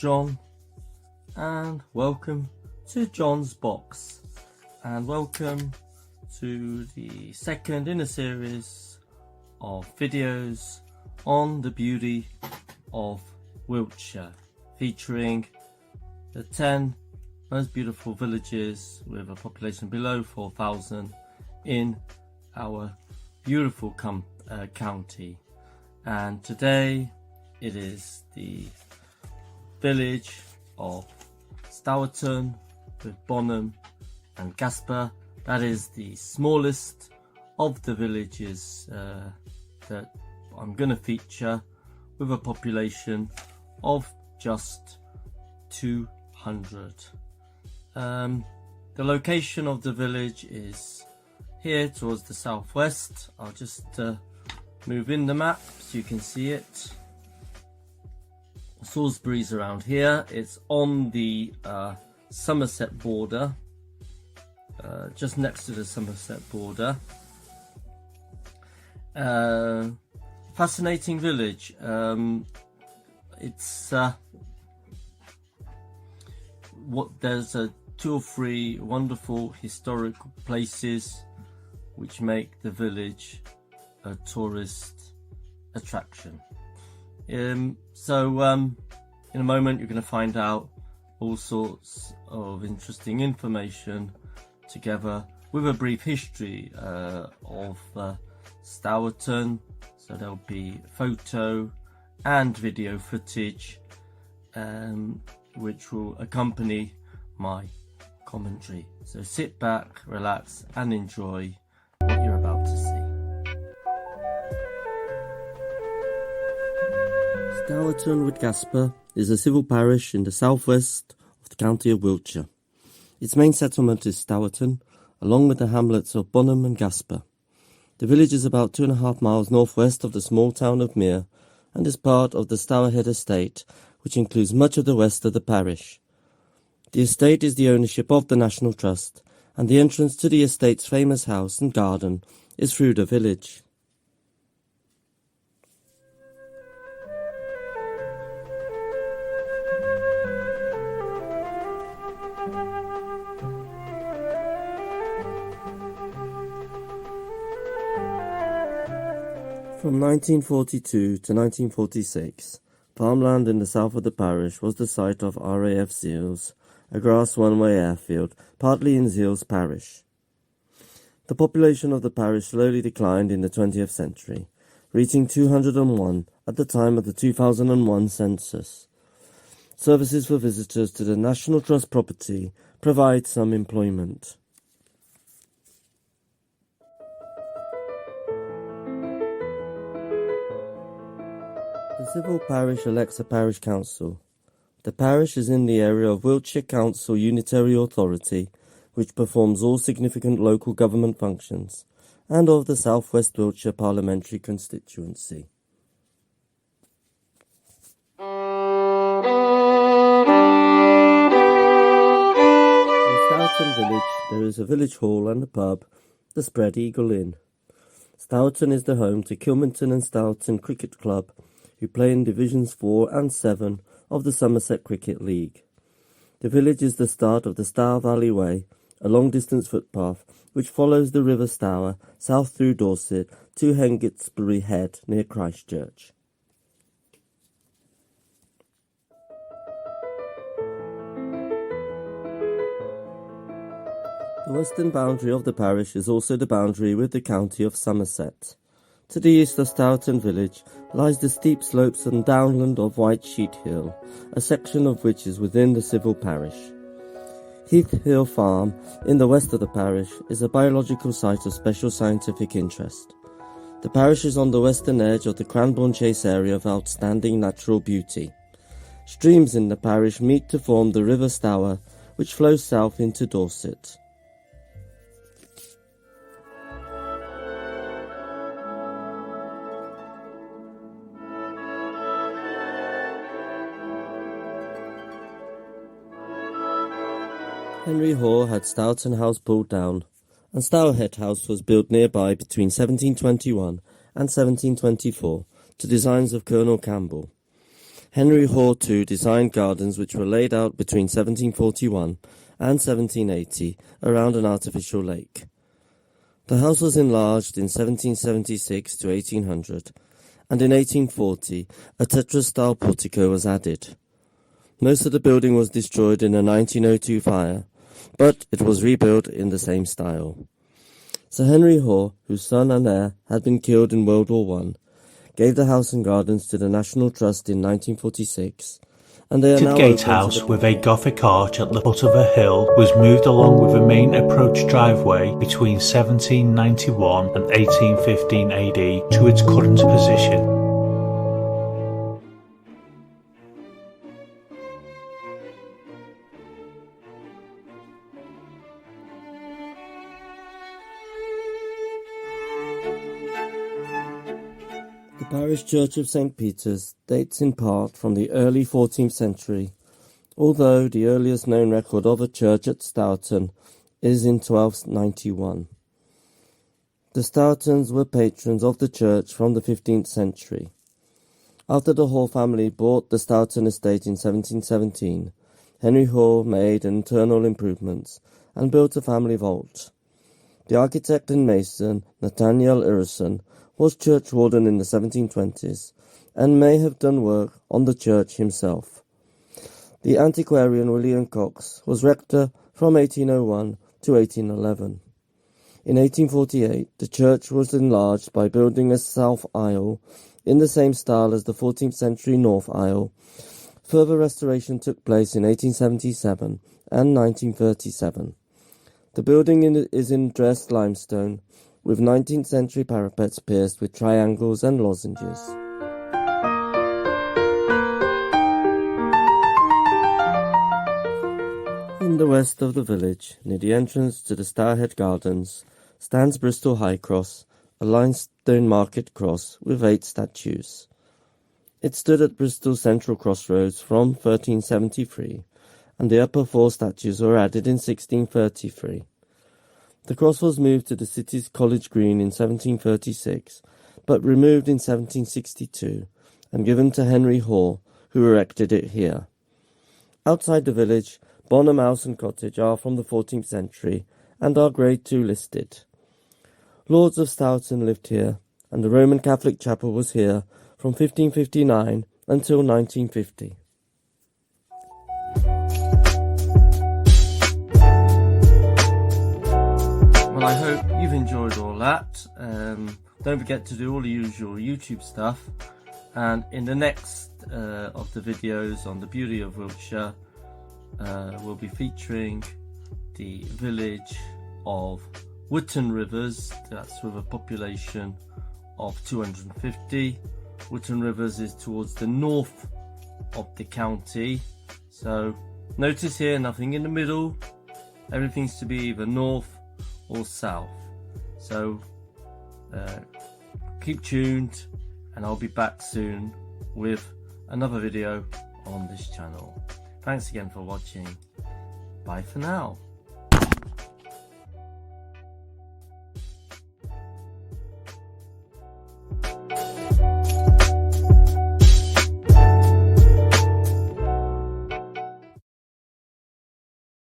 John, and welcome to John's Box, and welcome to the second in a series of videos on the beauty of Wiltshire, featuring the 10 most beautiful villages with a population below 4,000 in our beautiful county. And today it is the village of Stourton with Bonham and Gasper. That is the smallest of the villages that I'm going to feature, with a population of just 200. The location of the village is here towards the southwest. I'll just move in the map so you can see it. Salisbury's around here. It's on the Somerset border, just next to the Somerset border. Fascinating village. There's 2 or 3 wonderful historical places which make the village a tourist attraction. So in a moment you're going to find out all sorts of interesting information, together with a brief history of Stourton. So there'll be photo and video footage which will accompany my commentary. So sit back, relax and enjoy what you're about to see. Stourton with Gasper is a civil parish in the southwest of the county of Wiltshire. Its main settlement is Stourton, along with the hamlets of Bonham and Gasper. The village is about 2.5 miles northwest of the small town of Mere, and is part of the Stourhead estate, which includes much of the west of the parish. The estate is the ownership of the National Trust, and the entrance to the estate's famous house and garden is through the village. From 1942 to 1946, farmland in the south of the parish was the site of RAF Zeals, a grass one-way airfield, partly in Zeals parish. The population of the parish slowly declined in the 20th century, reaching 201 at the time of the 2001 census. Services for visitors to the National Trust property provide some employment. The civil parish elects a parish council. The parish is in the area of Wiltshire Council Unitary Authority, which performs all significant local government functions, and of the South West Wiltshire parliamentary constituency. In Stourton village there is a village hall and a pub, the Spread Eagle Inn. Stourton is the home to Kilminton and Stourton Cricket Club, who play in Divisions 4 and 7 of the Somerset Cricket League. The village is the start of the Stour Valley Way, a long-distance footpath which follows the River Stour south through Dorset to Hengitsbury Head near Christchurch. The western boundary of the parish is also the boundary with the county of Somerset. To the east of Stourton village lies the steep slopes and downland of White Sheet Hill, a section of which is within the civil parish. Heath Hill Farm, in the west of the parish, is a biological site of special scientific interest. The parish is on the western edge of the Cranbourne Chase area of outstanding natural beauty. Streams in the parish meet to form the River Stour, which flows south into Dorset. Henry Hoare had Stourton House pulled down, and Stourhead House was built nearby between 1721 and 1724 to designs of Colonel Campbell. Henry Hoare too designed gardens which were laid out between 1741 and 1780 around an artificial lake. The house was enlarged in 1776 to 1800, and in 1840 a tetrastyle portico was added. Most of the building was destroyed in a 1902 fire, but it was rebuilt in the same style. Sir Henry Hoare, whose son and heir had been killed in World War I, gave the house and gardens to the National Trust in 1946, and they are now gatehouse with a Gothic arch at the foot of a hill was moved along with a main approach driveway between 1791 and 1815 AD to its current position. The parish church of St. Peter's dates in part from the early 14th century, although the earliest known record of a church at Stourton is in 1291. The Stourtons were patrons of the church from the 15th century. After the Hoare family bought the Stourton estate in 1717, Henry Hoare made internal improvements and built a family vault. The architect and mason Nathaniel Irison was churchwarden in the 1720s and may have done work on the church himself. The antiquarian William Cox was rector from 1801 to 1811. In 1848, the church was enlarged by building a south aisle in the same style as the 14th century north aisle. Further restoration took place in 1877 and 1937. The building is in dressed limestone, with 19th century parapets pierced with triangles and lozenges. In the west of the village, near the entrance to the Stourhead Gardens, stands Bristol High Cross, a limestone market cross with 8 statues. It stood at Bristol Central Crossroads from 1373, and the upper 4 statues were added in 1633. The cross was moved to the city's College Green in 1736, but removed in 1762 and given to Henry Hoare, who erected it here. Outside the village, Bonham House and Cottage are from the 14th century and are Grade II listed. Lords of Stourton lived here, and the Roman Catholic chapel was here from 1559 until 1950. Well, I hope you've enjoyed all that. Don't forget to do all the usual YouTube stuff, and in the next of the videos on the beauty of Wiltshire, we'll be featuring the village of Wootton Rivers. That's with a population of 250. Wootton Rivers is towards the north of the county, so notice here nothing in the middle, everything's to be either north or south. So keep tuned, and I'll be back soon with another video on this channel. Thanks again for watching. Bye for now.